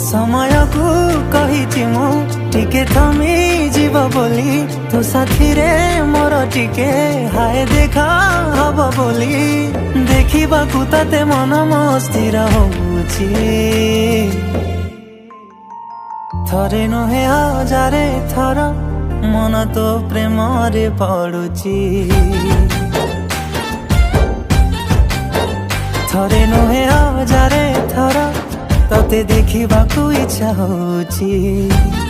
समय को कही मु टिके थमी जीव बोली तो साथी रे मोर टिके हाय देखा हब बोली देखा ताते मन मस्थिर होउची थरे नुहे हजारे थर मन तो प्रेम रे पड़ुची थरे नुहे हजारे थर तते देखा इच्छा होउची।